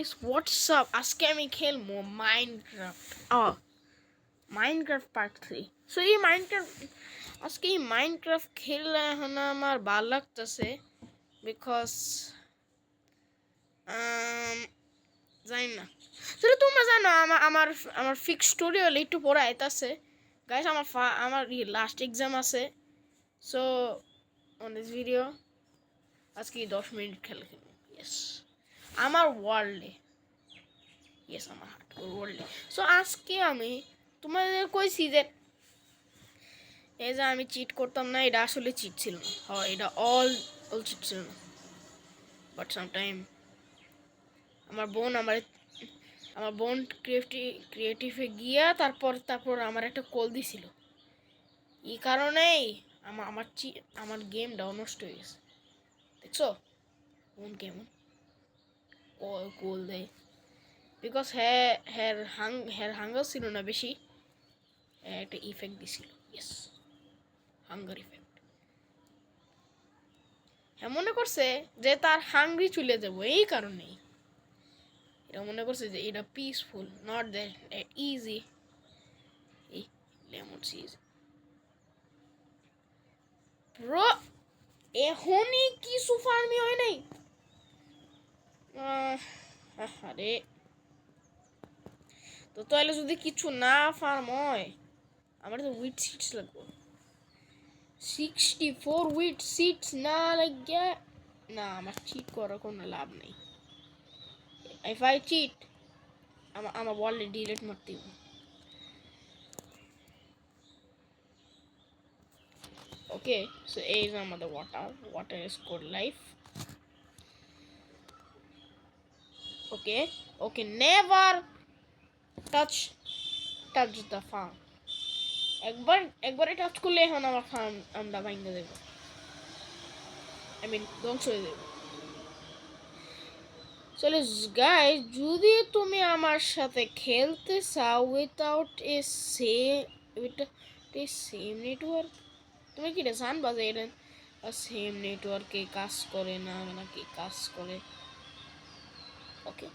Guys WhatsApp, আজকে আমি খেলবো মাইনক্রাফট পার্ট 3। সো এই মাইনক্রাফট খেললে এখন আমার ভালো লাগতেছে বিকজ জানি না, সেটা তোমরা জানো আমার আমার আমার ফিক্স টিউটোরিয়াল একটু পরে আইতাছে গাইস। আমার লাস্ট এক্সাম আছে। সো অন দিস ভিডিও আজকে 10 মিনিট খেলবো। ইয়েস, আমার ওয়ার্ল্ডে, ইয়েস আমার হার্ডকোর ওয়ার্ল্ডে। সো আজকে আমি তোমাদের কইছি যে এই যে আমি চিট করতাম না, এটা আসলে চিট ছিল না। হয় এটা অল চিট ছিল না, বাট সামটাইম আমার বোন ক্রিয়েটিভে গিয়া তারপর আমার একটা কল দিছিল। এই কারণেই আমার গেমটা নষ্ট হয়ে গেছে। দেখছো বোন কেমন কল দেয়, বিকজ হ্যার হাঙ্গার ছিল না বেশি, একটা ইফেক্ট দিছিল। Yes, hunger effect. হ্যাঁ মনে করছে যে তার হাঙ্গরি চলে যাবো, এই কারণেই এটা মনে করছে যে এটা পিসফুল, নট দ্যাট ইজি। এই লেমন সিজ ব্রো, এখনই কিছু ফার্মি হয় নাই। আরে তো তাহলে যদি কিছু না ফার্ম হয়, আমার তো উইট সিডস লাগবে। 64 উইট সিডস না লাগে না, আমার চিট করার কোনো লাভ নেই। ইফ আই চিট আমার ওয়ার্ল্ডে ডিলিট মারতে হবে। ওকে, সো এই যে আমাদের water is code life. Okay okay, never touch the farm. একবারে টাচ করলে এখন আমার ফার্ম আমরা ভাঙে দেব, ধ্বংস হয়ে যাবে। চলে গাইস, যদি তুমি আমার সাথে খেলতে চাও উইথাউট এ সেম নেটওয়ার্ক, তুমি কি জানবা যে এটা সেম নেটওয়ার্কে কাজ করে না নাকি কাজ করে। ওকে,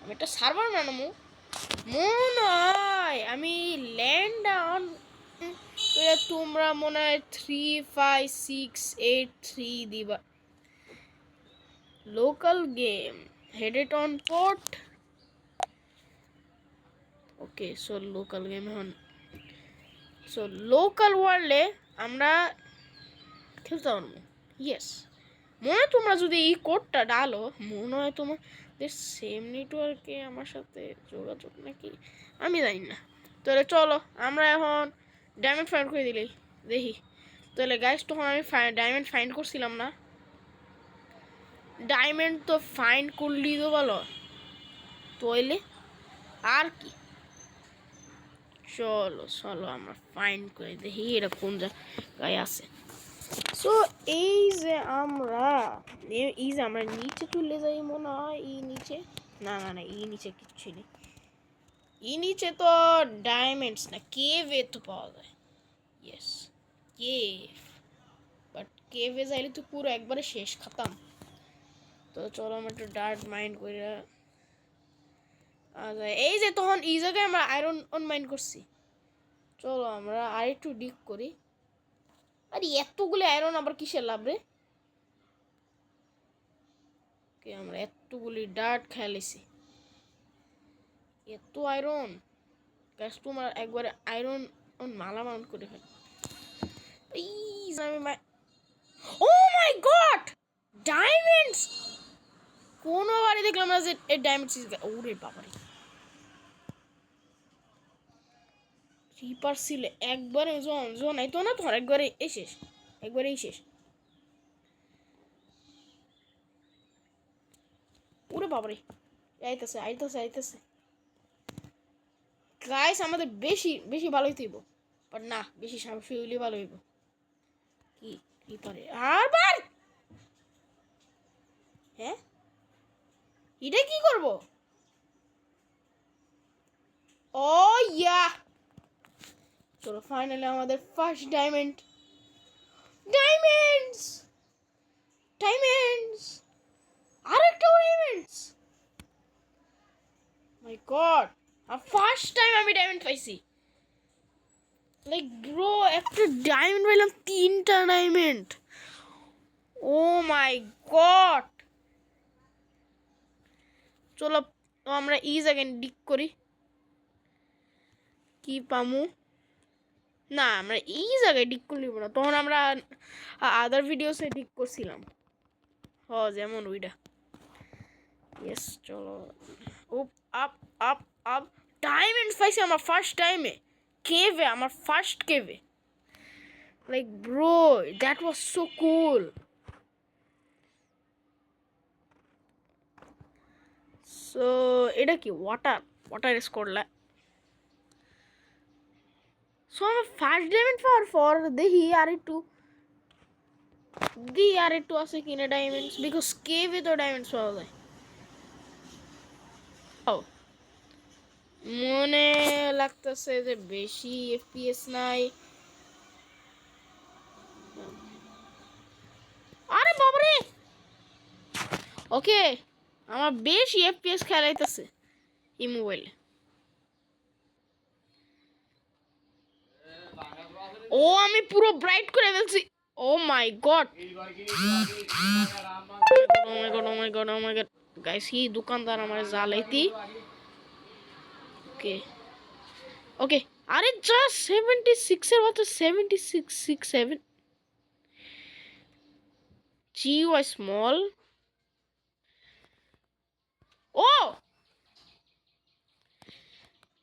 আমি একটা সার্ভার বানাবো মনে হয়, আমি ল্যান্ড ডাউন তোমরা মনে হয় 35683 দিবা। Local game headed on port. Okay, so local game এখন, সো লোকাল ওয়ার্ল্ডে আমরা খেলতে পারবো। ইয়েস, মনে হয় তোমরা যদি এই কোডটা ডালো, মনে হয় তোমাদের সেম নেটওয়ার্কে আমার সাথে যোগাযোগ নাকি আমি জানি না। তাহলে চলো আমরা এখন ডায়মন্ড ফাইন্ড করে দিলেই দেখি। তাহলে গাইস, তখন আমি ডায়মন্ড ফাইন্ড করছিলাম না, ডায়মন্ড তো ফাইন্ড করলি তো বলো তাইলে আর কি। চলো চলো আমরা ফাইন্ড করে দেখি এটা কোন জায়গায় আছে। সো এই যে আমরা নিচে চলে যাই মনে হয়। এই নিচে না না না, এই নিচে কিচ্ছু নেই। এই নিচে তো ডায়মন্ডস না, কেভে তো পাওয়া যায়। ইয়েস, কেভ, বাট কেভে যাইলে তো পুরো একবারে শেষ খাতাম। তো চলো আমরা একটু ডার্ক মাইন্ড করে, এই যে তখন এই জায়গায় আমরা আয়রন অন মাইন্ড করছি। চলো আমরা আর একটু ডিগ করি। আরে এতগুলো আয়রন আবার কিসের লাভ রে? আমরা এতগুলি ডার্ট খেলেছি, এত আয়রন গ্যাস তোমার একবারে আয়রন মালা মাউন্ট করে ফেল। ও মাই গড, ডায়মন্ডস! কোনোবারই দেখলাম না যে ডায়মন্ডস। ওরে বাবারে, রিপার ছিল একবারে জন আইতো না তোমার, একবারে এই শেষ, একবারে এই শেষ। ওরে বাবারে, আইতেছে আইতেছে আইতেছে। গাইস আমাদের বেশি বেশি ভালো হইতে হইব, বাট না বেশি সাহসী হইলে ভালো হইব। কি রিপারে আবার, হ্যাঁ এটা কি করব? ও ইয়া, চলো ফাইনালি আমাদের ফার্স্ট ডায়মন্ডস, আরেকটা ডায়মন্ডস। মাই গড, ফার্স্ট টাইম আমি ডায়মন্ড পাইছি। লাইক ব্রো, একটা ডায়মন্ড পাইলাম, 3টা ডায়মন্ড। ও মাই গড। চলো আমরা ই জায়গায় ডিক করি, কি পামু। না, আমরা এই জায়গায় ডিক করলিব না, তখন আমরা আদার ভিডিওসে ডিক করছিলাম। যেমন ওইটা। ইয়েস, চলো উপ আপ আপ আপ। ডায়মন্ড পাইছি আমার ফার্স্ট টাইমে, কেভে, আমার ফার্স্ট কেভে। Like bro, that was so cool. So এটা কি ওয়াটার করলে। সো আমার ফার্স্ট ডায়মন্ড পাওয়ার পর দেখি আর একটু আছে কিনা ডায়মন্ডস, বিকজ কেভে তো ডায়মন্ডস পাওয়া যায়। মনে লাগতেছে যে বেশি এফপিএস নাই। আরে বাবারে, ওকে, আমার বেশি এফপিএস খেলাইতেছে এই মোবাইলে। ও আমি পুরো ব্রাইট করে ফেলছি। ও মাই গড, ও মাই গড, ও মাই গড, ও মাই গড। গাইস, এই দোকানদার আমার জ্বালাইতি। ওকে ওকে, আরে জাস্ট 76 এর মতো, 76, 67 GUI স্মল। ও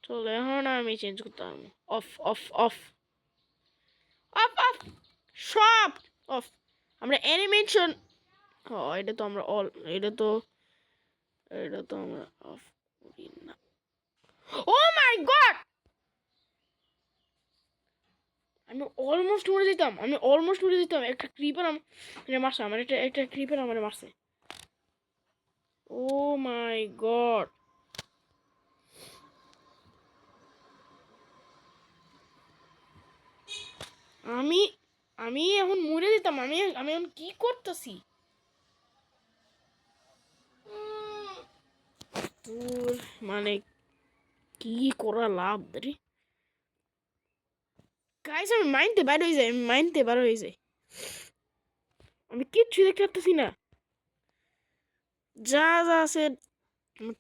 চলো, এখন আমি চেঞ্জ করতে পারবো। Of of of of of, সব অফ। আমরা অ্যানিমেশন, এটা তো আমরা এটা তো আমরা অফ করি না। ও মাই গড, আমি অলমোস্ট মরে যেতাম। একটা ক্রিপার আমার মারছে, একটা ক্রিপার আমার মারছে। ও মাই গড, আমি আমি এখন মরে যেতাম। আমি এখন কি করতেছি? তোর মানে কি করা লাভ রে গাইস? আমি মাইন্ডে বার হয়ে যাই। আমি কিচ্ছু দেখতে পারতেছি না। যা যা আছে,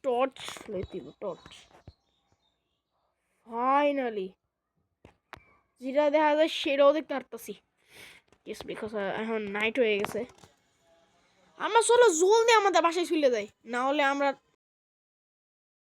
টর্চ লইতিব, টর্চ। ফাইনালি যেটা দেখা যায় সেটাও দেখতে পারতেছি। ইয়েস, বিকজ এখন নাইট হয়ে গেছে। আমরা চলো জলদি আমাদের বাসায় চলে যাই, না হলে আমরা